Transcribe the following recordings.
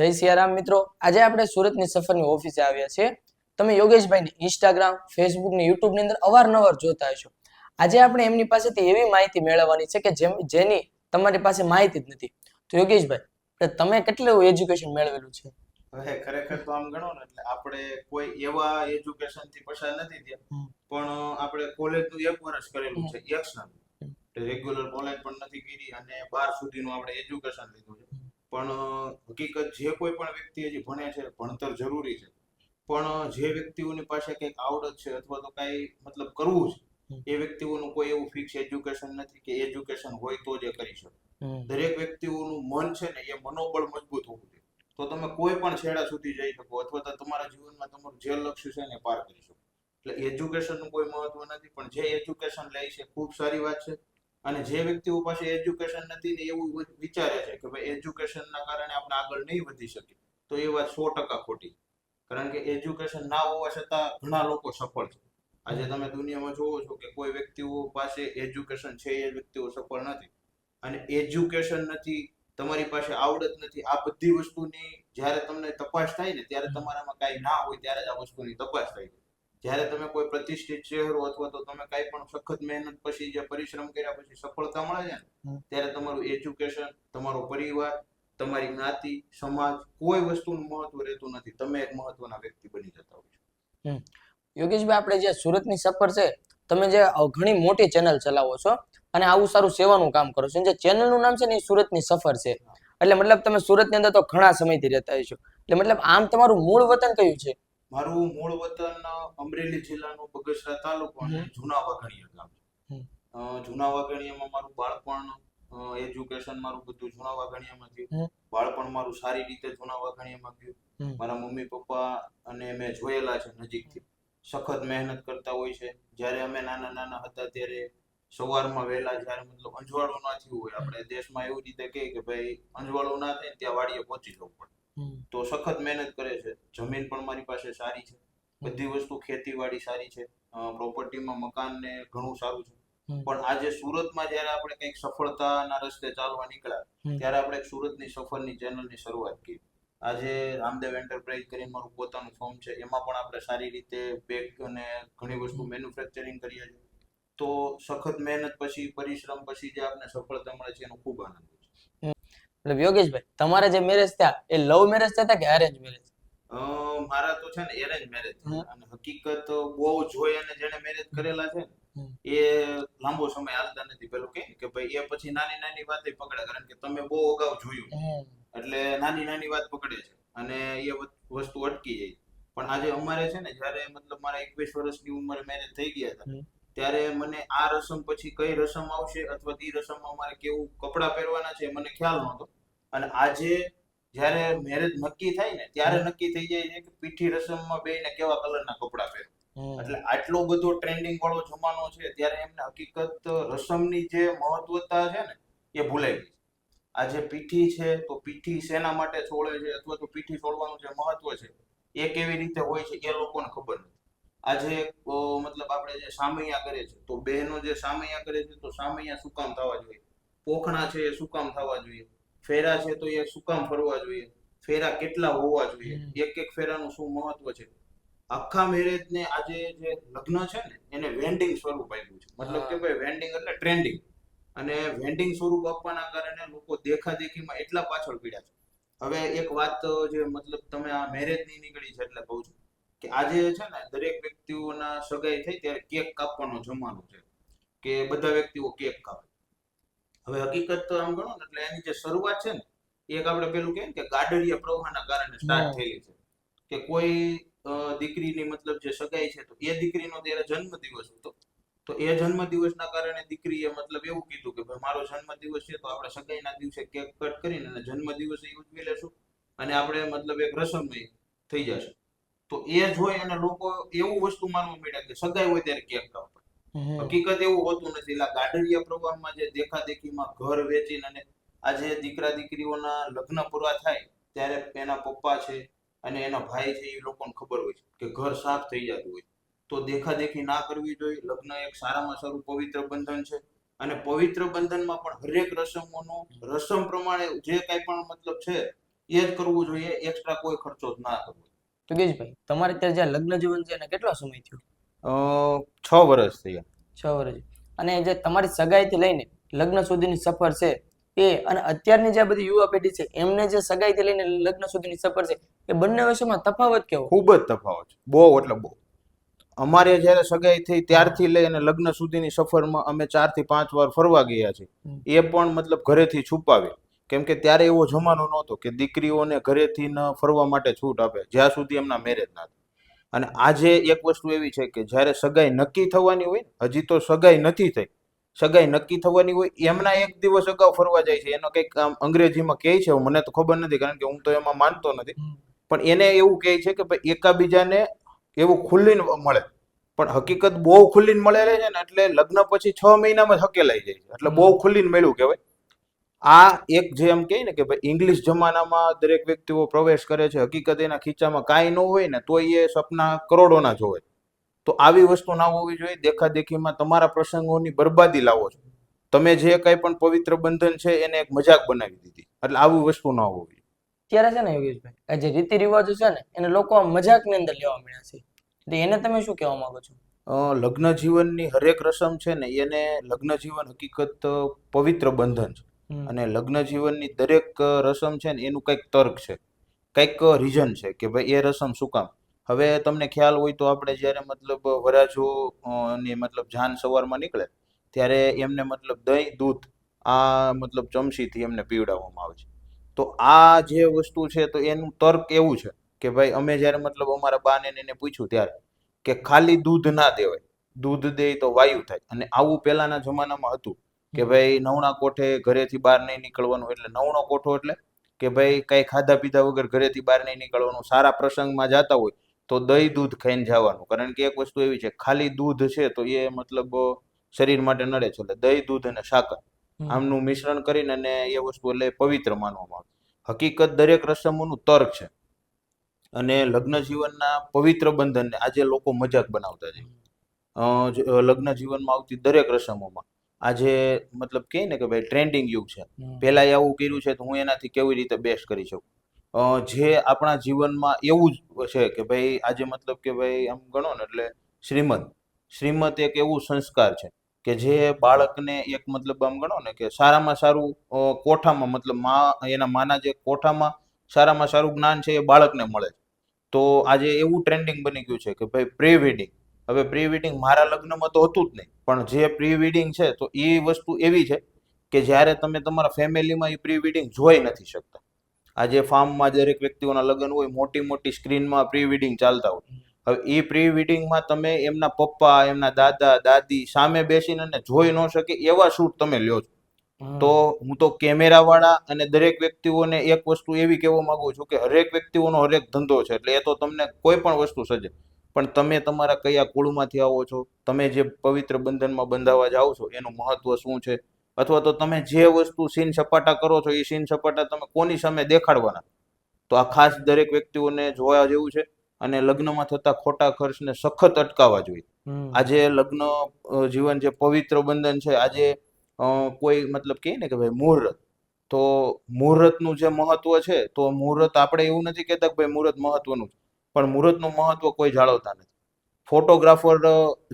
જય સિયારામ મિત્રો, આજે આપણે સુરતની સફરની ઓફિસે આવ્યા છીએ. તમે યોગેશભાઈને ઇન્સ્ટાગ્રામ, ફેસબુક ને યુટ્યુબ ની અંદર અવારનવાર જોતા હશો. આજે આપણે એમની પાસેથી એવી માહિતી મેળવવાની છે કે જેની તમારી પાસે માહિતી જ નથી. તો યોગેશભાઈ, તમે કેટલું એજ્યુકેશન મેળવેલું છે? હવે ખરેખર તો આમ ગણો ને એટલે આપણે કોઈ એવા એજ્યુકેશન થી પસાર નથી થયા, પણ આપણે કોલેજ નું 1 વર્ષ કરેલું છે એક્સટર્નલ. રેગ્યુલર કોલેજ પણ નથી કરી અને 12 સુધીનું આપણે એજ્યુકેશન લીધું છે. પણ હકીકત જે કોઈ પણ વ્યક્તિ હજી ભણે છે, ભણતર જરૂરી છે, પણ જે વ્યક્તિઓની પાસે કંઈક આવડત છે અથવા તો કઈ મતલબ કરવું છે, એ વ્યક્તિઓનું કોઈ એવું ફિક્સ એજ્યુકેશન નથી કે એજ્યુકેશન હોય તો જ એ કરી શકે. દરેક વ્યક્તિઓનું મન છે ને એ મનોબળ મજબૂત હોવું જોઈએ, તો તમે કોઈ પણ છેડા સુધી જઈ શકો અથવા તો તમારા જીવનમાં તમારું જે લક્ષ્ય છે ને પાર કરી શકો. એટલે એજ્યુકેશનનું કોઈ મહત્વ નથી, પણ જે એજ્યુકેશન લે છે ખૂબ સારી વાત છે. અને જે વ્યક્તિઓ પાસે એજ્યુકેશન નથી ને એવું વિચારે છે કે ભાઈ એજ્યુકેશનના કારણે આપણે આગળ નહીં વધી શકીએ, તો એ વાત 100% ખોટી. કારણ કે એજ્યુકેશન ના હોવા છતાં ઘણા લોકો સફળ છે. આજે તમે દુનિયામાં જોવો છો કે કોઈ વ્યક્તિઓ પાસે એજ્યુકેશન છે એ વ્યક્તિઓ સફળ નથી. અને એજ્યુકેશન નથી, તમારી પાસે આવડત નથી, આ બધી વસ્તુની જ્યારે તમને તપાસ થાય ને ત્યારે તમારામાં કાંઈ ના હોય ત્યારે જ આ વસ્તુની તપાસ થાય છે. જ્યારે તમે કોઈ પ્રતિષ્ઠિત શહેરો અથવા તો તમે કાંઈ પણ સખત મહેનત પછી જે પરિશ્રમ કર્યા પછી સફળતા મળે છે ને, ત્યારે તમારું એજ્યુકેશન, તમારો પરિવાર, તમારી જ્ઞાતિ, સમાજ, કોઈ વસ્તુનું મહત્વ રહેતું નથી. તમે એક મહત્વના વ્યક્તિ બની જતા હોય છો. યોગેશભાઈ, આપણે જે સુરતની સફર છે, તમે જે ઘણી મોટી ચેનલ ચલાવો છો અને આવું સારું સેવાનું કામ કરો છો, જે ચેનલનું નામ છે ને એ સુરતની સફર છે. એટલે મતલબ તમે સુરતની અંદર તો ઘણા સમયથી રહેતા હશો. એટલે મતલબ આમ તમારું મૂળ વતન કયું છે? મારું મૂળ વતન અમરેલી જિલ્લાનો બગસરા તાલુકો અને જૂના વાઘણીયા ગામ છે. જૂના વાઘણીયામાં મારું બાળપણ, એજ્યુકેશન મારું બધું જૂના વાઘણીયામાં થયું. બાળપણ મારું સારી રીતે જૂના વાઘણીયામાં ગયું. મારા મમ્મી પપ્પા અને મેં જોયેલા છે નજીકથી, સખત મહેનત કરતા હોય છે. જ્યારે અમે નાના નાના હતા ત્યારે સવારમાં વહેલા, જ્યારે મતલબ અંજવાળું ના થયું હોય, આપણે દેશમાં એવી રીતે કહે કે ભાઈ અંજવાળું ના થાય ત્યાં વાડીએ પહોંચી જવું પડે. તો સખત મહેનત કરે છે. જમીન પણ મારી પાસે સારી છે, બધી વસ્તુ ખેતીવાડી સારી છે, પ્રોપર્ટીમાં મકાન ને ઘણું સારું છે. પણ આજે સુરતમાં જ્યારે આપણે કંઈક સફળતાના રસ્તે ચાલવા નીકળ્યા, ત્યારે આપણે સુરતની સફરની ચેનલની શરૂઆત કરી. આજે રામદેવ એન્ટરપ્રાઇઝ કરીને મારું પોતાનું ફોર્મ છે, એમાં પણ આપણે સારી રીતે પેક અને ઘણી વસ્તુ મેન્યુફેક્ચરિંગ કરીએ છીએ. તો સખત મહેનત પછી, પરિશ્રમ પછી જે આપણે સફળતા મળે છે એનો ખૂબ આનંદ છે. એટલે યોગેશભાઈ, તમારા જે મેરેજ થયા એ લવ મેરેજ થયા કે અરેન્જ મેરેજ? મારા તો છે ને એરેન્જ મેરેજ થયા. અને હકીકત બહુ જોઈ અને જેને મેરેજ કરેલા છે ને એ લાંબો સમય હાલતા નથી. પેલું કે ભાઈ એ પછી નાની નાની વાતે પકડે, કારણ કે તમે બહુ અગાઉ જોયું એટલે નાની નાની વાત પકડે છે અને એ વસ્તુ અટકી જાય. પણ આજે અમારે છે ને, જ્યારે મતલબ મારા 21 વર્ષની ઉંમરે મેરેજ થઈ ગયા હતા, ત્યારે મને આ રસમ પછી કઈ રસમ આવશે અથવા ઈ રસમમાં મારે કેવું કપડાં પહેરવાના છે મને ખ્યાલ નહોતો. અને આજે જ્યારે મેરેજ નક્કી થાય ને ત્યારે નક્કી થઈ જાય છે કે પીઠી રસમમાં બેયને કેવા કલરના કપડાં પહેરવા. એટલે આટલો બધો ટ્રેન્ડિંગ વાળો જમાનો છે, ત્યારે એમને હકીકત રસમની જે મહત્વતા છે ને એ ભૂલાઈ ગઈ. આજે પીઠી છે તો પીઠી શેના માટે છોડે છે અથવા તો પીઠી છોડવાનું જે મહત્વ છે એ કેવી રીતે હોય છે એ લોકોને ખબર નથી. આજે મતલબ આપણે જે સામૈયા કરે છે, તો બહેનો જે સામૈયા કરે છે, તો સામૈયા શું કામ થવા જોઈએ, પોખણા છે એ શું કામ થવા જોઈએ, ફેરા છે તો એ શું કામ ફરવા જોઈએ, ફેરા કેટલા હોવા જોઈએ, એક એક ફેરાનું શું મહત્વ છે. આખા મેરેજ ને આજે જે લગ્ન છે ને એને વેન્ડિંગ સ્વરૂપ આપ્યું છે. મતલબ કે ભાઈ વેન્ડિંગ એટલે ટ્રેન્ડિંગ. અને વેન્ડિંગ સ્વરૂપ આપવાના કારણે લોકો દેખાદેખીમાં એટલા પાછળ પડ્યા છે. હવે એક વાત જે મતલબ તમે આ મેરેજ ની નીકળી છે એટલે કહું છું કે આજે છે ને દરેક વ્યક્તિઓના સગાઈ થઈ ત્યારે કેક કાપવાનો જમાનો છે કે બધા વ્યક્તિઓ કેક કાપે. હવે હકીકત તો આમ ગણો ને એટલે એની જે શરૂઆત છે ને, એક આપણે પેલું કેમ કે ગાડરિયા પ્રવાહના કારણે સ્ટાર્ટ થયેલી છે. કે કોઈ દીકરીની મતલબ જે સગાઈ છે, તો એ દીકરીનો ત્યારે જન્મદિવસ હતો. તો એ જન્મદિવસના કારણે દીકરીએ મતલબ એવું કીધું કે ભાઈ મારો જન્મદિવસ છે તો આપણે સગાઈના દિવસે કેક કટ કરીને અને જન્મદિવસે ઉજવી લેશું અને આપણે મતલબ એક રસમ થઈ જશે. તો એ જોઈ અને લોકો એવું વસ્તુ માનવા માંડ્યા કે સગાઈ હોય ત્યારે કેક કાપવા. હકીકત એવું હોતું નથી. એટલે ગાડરિયા પ્રવાહમાં જે દેખાદેખીમાં ઘર વેચીને અને આજે દીકરા દીકરીઓના લગ્ન પૂરા થાય ત્યારે એના પપ્પા છે અને એના ભાઈ છે એ લોકોને ખબર હોય છે કે ઘર સાફ થઈ જતું હોય. તો દેખાદેખી ના કરવી જોઈએ. લગ્ન એક સારામાં સારું પવિત્ર બંધન છે અને પવિત્ર બંધનમાં પણ હરેક રસમોનો રસમ પ્રમાણે જે કાંઈ પણ મતલબ છે એ જ કરવું જોઈએ, એક્સ્ટ્રા કોઈ ખર્ચો જ ના કરવો. યોગેશભાઈ, તમારે અત્યારે જે લગ્ન જીવન છે એને કેટલો સમય થયો? 6 વર્ષ થયા. 6 વર્ષ. અને જે તમારી સગાઈથી લઈને લગ્ન સુધીની સફર છે એ અને અત્યારની જે બધી યુવા પેઢી છે એમને જે સગાઈથી લઈને લગ્ન સુધીની સફર છે એ બંને વચ્ચેમાં તફાવત કેવો? ખૂબ જ તફાવત છે, બહુ એટલે બહુ. અમારે જ્યારે સગાઈ થઈ ત્યારથી લઈને લગ્ન સુધીની સફરમાં અમે 4 થી 5 વાર ફરવા ગયા છે. એ પણ મતલબ ઘરેથી છુપાવી, કેમ કે ત્યારે એવો જમાનો નહોતો કે દીકરીઓને ઘરેથી ન ફરવા માટે છૂટ આપે જ્યાં સુધી એમના મેરેજ ના થાય. અને આજે એક વસ્તુ એવી છે કે જ્યારે સગાઈ નક્કી થવાની હોય, હજી તો સગાઈ નથી થઈ, સગાઈ નક્કી થવાની હોય એમના એક દિવસ અગાઉ ફરવા જાય છે. એનો કંઈક આમ અંગ્રેજીમાં કહે છે, મને તો ખબર નથી કારણ કે હું તો એમાં માનતો નથી, પણ એને એવું કહે છે કે ભાઈ એકાબીજાને એવું ખુલ્લીને મળે. પણ હકીકત બહુ ખુલ્લીને મળે છે ને એટલે લગ્ન પછી 6 મહિનામાં જ હકેલાઈ જાય છે, એટલે બહુ ખુલ્લીને મળ્યું કહેવાય. આ એક જે એમ કહે ને કે ભાઈ ઇંગ્લિશ જમાનામાં દરેક વ્યક્તિઓ પ્રવેશ કરે છે, હકીકત એના ખીચામાં કાંઈ ન હોય ને તોય એ સપના કરોડોના જોવે. તો આવી વસ્તુ ના હોવી જોઈએ. દેખાદેખીમાં તમારા પ્રસંગોની બરબાદી લાવો છો. તમે જે કંઈ પણ પવિત્ર બંધન છે એને એક મજાક બનાવી દીધી, એટલે આવી વસ્તુ ના હોવી. ત્યારે છે ને યોગેશભાઈ, આ જે રીતિ રિવાજો છે ને એને લોકો મજાકની અંદર લેવા મળ્યા છે, તો એને તમે શું કહેવા માંગો છો? લગ્ન જીવનની હરેક રસમ છે ને એને લગ્ન જીવન હકીકત પવિત્ર બંધન છે. અને લગ્ન જીવનની દરેક રસમ છે ને એનું કંઈક તર્ક છે, કંઈક રીઝન છે કે ભાઈ એ રસમ શું કામ. હવે તમને ખ્યાલ હોય તો આપણે જ્યારે મતલબ વરાજો ની મતલબ જાન સવારમાં નીકળે ત્યારે એમને મતલબ દહીં દૂધ આ મતલબ ચમચીથી એમને પીવડાવવામાં આવે છે. તો આ જે વસ્તુ છે તો એનું તર્ક એવું છે કે ભાઈ અમે જ્યારે મતલબ અમારા બાને ને એને પૂછ્યું ત્યારે કે ખાલી દૂધ ના દેવાય, દૂધ દે તો વાયુ થાય. અને આવું પહેલાના જમાનામાં હતું કે ભાઈ નવણા કોઠે ઘરેથી બહાર નહીં નીકળવાનું. એટલે નવણો કોઠો એટલે કે ભાઈ કઈ ખાધા પીધા વગર ઘરેથી બહાર નહીં નીકળવાનું. સારા પ્રસંગમાં જતા હોય તો દહીં દૂધ ખાઈને જવાનું, કારણ કે એક વસ્તુ એવી છે ખાલી દૂધ છે તો એ મતલબ શરીર માટે નડે છે. એટલે દહીં દૂધ અને સાકર આમનું મિશ્રણ કરીને અને એ વસ્તુ એટલે પવિત્ર માનવામાં આવે. હકીકત દરેક રસમોનું તર્ક છે. અને લગ્ન જીવનના પવિત્ર બંધનને આજે લોકો મજાક બનાવતા છે. લગ્ન જીવનમાં આવતી દરેક રસમોમાં આજે મતલબ કહે ને કે ભાઈ ટ્રેન્ડિંગ યુગ છે. પહેલા આવું કર્યું છે તો હું એનાથી કેવી રીતે બેસ્ટ કરી શકું. જે આપણા જીવનમાં એવું જ છે કે ભાઈ આજે મતલબ કે ભાઈ આમ ગણો ને એટલે શ્રીમત એક એવું સંસ્કાર છે કે જે બાળકને એક મતલબ આમ ગણો ને કે સારામાં સારું કોઠામાં મતલબ એના માના જે કોઠામાં સારામાં સારું જ્ઞાન છે એ બાળકને મળે છે. તો આજે એવું ટ્રેન્ડિંગ બની ગયું છે કે ભાઈ પ્રી વેડિંગ. હવે પ્રી વેડિંગ મારા લગ્નમાં તો હતું જ નહીં, પણ જે પ્રી વેડિંગ છે તો એ વસ્તુ એવી છે કે જ્યારે તમે તમારા ફેમિલીમાં એ પ્રી વેડિંગ જોઈ નથી શકતા. આજે ફાર્મમાં દરેક વ્યક્તિઓના લગ્ન હોય, મોટી મોટી સ્ક્રીનમાં પ્રી વેડિંગ ચાલતા હોય. હવે એ પ્રી વેડિંગમાં તમે એમના પપ્પા, એમના દાદા, દાદી સામે બેસીને જોઈ ન શકે એવા શૂટ તમે લ્યો છો. તો હું તો કેમેરા વાળા અને દરેક વ્યક્તિઓને એક વસ્તુ એવી કહેવા માંગુ છું કે હરેક વ્યક્તિઓનો હરેક ધંધો છે, એટલે એ તો તમને કોઈ પણ વસ્તુ સજે, પણ તમે તમારા કયા કુળમાંથી આવો છો, તમે જે પવિત્ર બંધનમાં બંધાવા જાઓ છો એનું મહત્વ શું છે, અથવા તો તમે જે વસ્તુ સીન સપાટા કરો છો એ સીન સપાટા તમે કોની સામે દેખાડવાના. તો આ ખાસ દરેક વ્યક્તિઓને જોવા જેવું છે. અને લગ્નમાં થતા ખોટા ખર્ચને સખત અટકાવવા જોઈએ. આજે લગ્ન જીવન જે પવિત્ર બંધન છે, આજે કોઈ મતલબ કહે ને કે ભાઈ મુહૂર્ત, તો મુહૂર્તનું જે મહત્વ છે તો મુહૂર્ત આપણે એવું નથી કહેતા કે ભાઈ મુહૂર્ત મહત્વનું છે, પણ મુહૂર્તનું મહત્વ કોઈ જાળવતા નથી. ફોટોગ્રાફર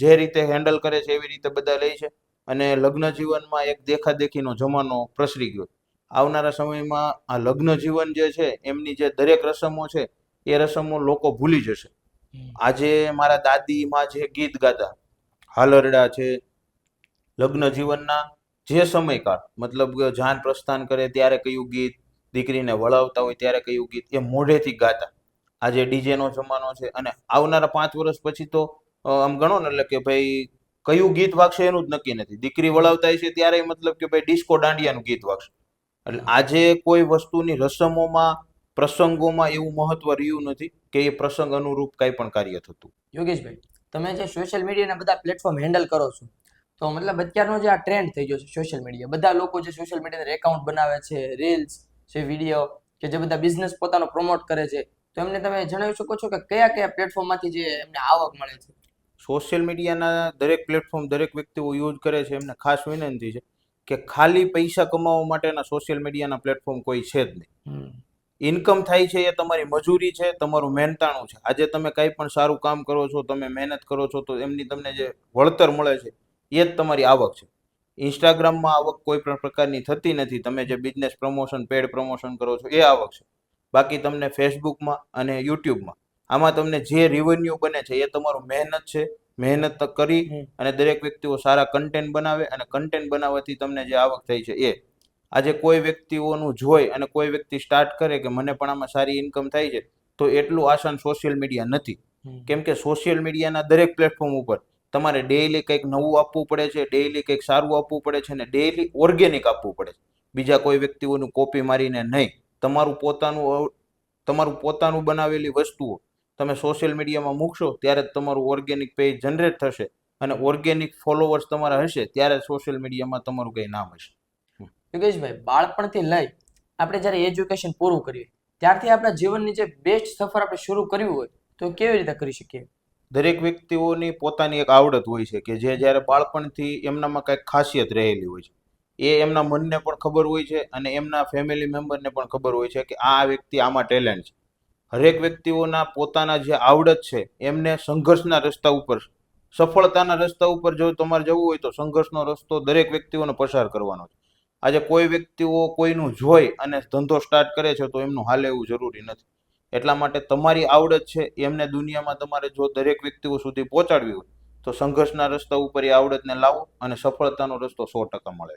જે રીતે હેન્ડલ કરે છે એવી રીતે બધા લે છે. અને લગ્ન જીવનમાં એક દેખાદેખીનો જમાનો પ્રસરી ગયો. આવનારા સમયમાં આ લગ્ન જીવન જે છે એમની જે દરેક રસમો છે એ રસમો લોકો ભૂલી જશે. આજે મારા દાદી માં જે ગીત ગાતા, હાલરડા છે, લગ્ન જીવનના જે સમયકાળ મતલબ જાન પ્રસ્થાન કરે ત્યારે કયું ગીત, દીકરીને વળાવતા હોય ત્યારે કયું ગીત, એ મોઢેથી ગાતા. આજે ડીજે નો જમાનો છે. અને આવનારા 5 વર્ષ પછી તો આમ ગણો ને એટલે કે ભાઈ કયું ગીત વાગશે એનું જ નક્કી નથી. દીકરી વળાવતા છે ત્યારે મતલબ કે ભાઈ ડિસ્કો દાંડિયાનું ગીત વાગશે. એટલે આજે કોઈ વસ્તુની રસમોમાં, પ્રસંગોમાં એવું મહત્વ રહ્યું નથી કે એ પ્રસંગ અનુરૂપ કંઈ પણ કાર્ય થતું. યોગેશભાઈ, તમે જે સોશિયલ મીડિયાના બધા પ્લેટફોર્મ હેન્ડલ કરો છો, તો મતલબ અત્યારનો જે આ ટ્રેન્ડ થઈ ગયો છે સોશિયલ મીડિયા, બધા લોકો જે સોશિયલ મીડિયા એકાઉન્ટ બનાવે છે, રીલ્સ છે, વિડીયો કે જે બધા બિઝનેસ પોતાનો પ્રમોટ કરે છે, તો એમને તમે જણાવી શકો છો કે કયા કયા પ્લેટફોર્મમાંથી જે એમને આવક મળે છે? સોશિયલ મીડિયાના દરેક પ્લેટફોર્મ દરેક વ્યક્તિઓ યુઝ કરે છે. એમને ખાસ વિનંતી છે કે ખાલી પૈસા કમાવા માટેના સોશિયલ મીડિયાના પ્લેટફોર્મ કોઈ છે જ નહીં. ઇન્કમ થાય છે એ તમારી મજૂરી છે, તમારું મહેનતાણું છે. આજે તમે કંઈ પણ સારું કામ કરો છો, તમે મહેનત કરો છો, તો એમની તમને જે વળતર મળે છે એ જ તમારી આવક છે. ઇન્સ્ટાગ્રામમાં આવક કોઈ પણ પ્રકારની થતી નથી. તમે જે બિઝનેસ પ્રમોશન, પેડ પ્રમોશન કરો છો એ આવક છે. બાકી તમને ફેસબુકમાં અને યુટ્યુબમાં આમાં તમને જે રેવન્યુ બને છે એ તમારું મહેનત છે. મહેનત કરી અને દરેક વ્યક્તિઓ સારા કન્ટેન્ટ બનાવે અને કન્ટેન્ટ બનાવવાથી તમને જે આવક થઈ છે એ. આજે કોઈ વ્યક્તિઓનું જોઈ અને કોઈ વ્યક્તિ સ્ટાર્ટ કરે કે મને પણ આમાં સારી ઇન્કમ થાય છે, તો એટલું આસાન સોશિયલ મીડિયા નથી. કેમ કે સોશિયલ મીડિયાના દરેક પ્લેટફોર્મ ઉપર તમારે ડેઈલી કંઈક નવું આપવું પડે છે, ડેઈલી કંઈક સારું આપવું પડે છે, અને ડેઈલી ઓર્ગેનિક આપવું પડે છે. બીજા કોઈ વ્યક્તિઓનું કોપી મારીને નહીં. તમારું પોતાનું બનાવેલી વસ્તુઓ તમે સોશિયલ મીડિયામાં મૂકશો ત્યારે જ તમારું ઓર્ગેનિક પેજ જનરેટ થશે, અને ઓર્ગેનિક ફોલોવર્સ તમારા હશે ત્યારે સોશિયલ મીડિયામાં તમારું કંઈ નામ હશે. યોગેશભાઈ, બાળપણથી લઈ આપણે જ્યારે એજ્યુકેશન પૂરું કરીએ ત્યારથી આપણા જીવનની જે બેસ્ટ સફર આપણે શરૂ કરવી હોય તો કેવી રીતે કરી શકીએ? દરેક વ્યક્તિઓની પોતાની એક આવડત હોય છે કે જે જ્યારે બાળપણથી એમનામાં કંઈક ખાસિયત રહેલી હોય છે. એ એમના મનને પણ ખબર હોય છે અને એમના ફેમિલી મેમ્બરને પણ ખબર હોય છે કે આ વ્યક્તિ આમાં ટેલેન્ટ છે. હરેક વ્યક્તિઓના પોતાના જે આવડત છે એમને સંઘર્ષના રસ્તા ઉપર, સફળતાના રસ્તા ઉપર જો તમારે જવું હોય તો સંઘર્ષનો રસ્તો દરેક વ્યક્તિઓને પસાર કરવાનો છે. આજે કોઈ વ્યક્તિઓ કોઈનું જોઈ અને ધંધો સ્ટાર્ટ કરે છે તો એમનું હાલે એવું જરૂરી નથી. એટલા માટે તમારી આવડત છે એમને દુનિયામાં તમારે જો દરેક વ્યક્તિઓ સુધી પહોંચાડવી હોય તો સંઘર્ષના રસ્તા ઉપર એ આવડતને લાવો અને સફળતાનો રસ્તો 100% મળે.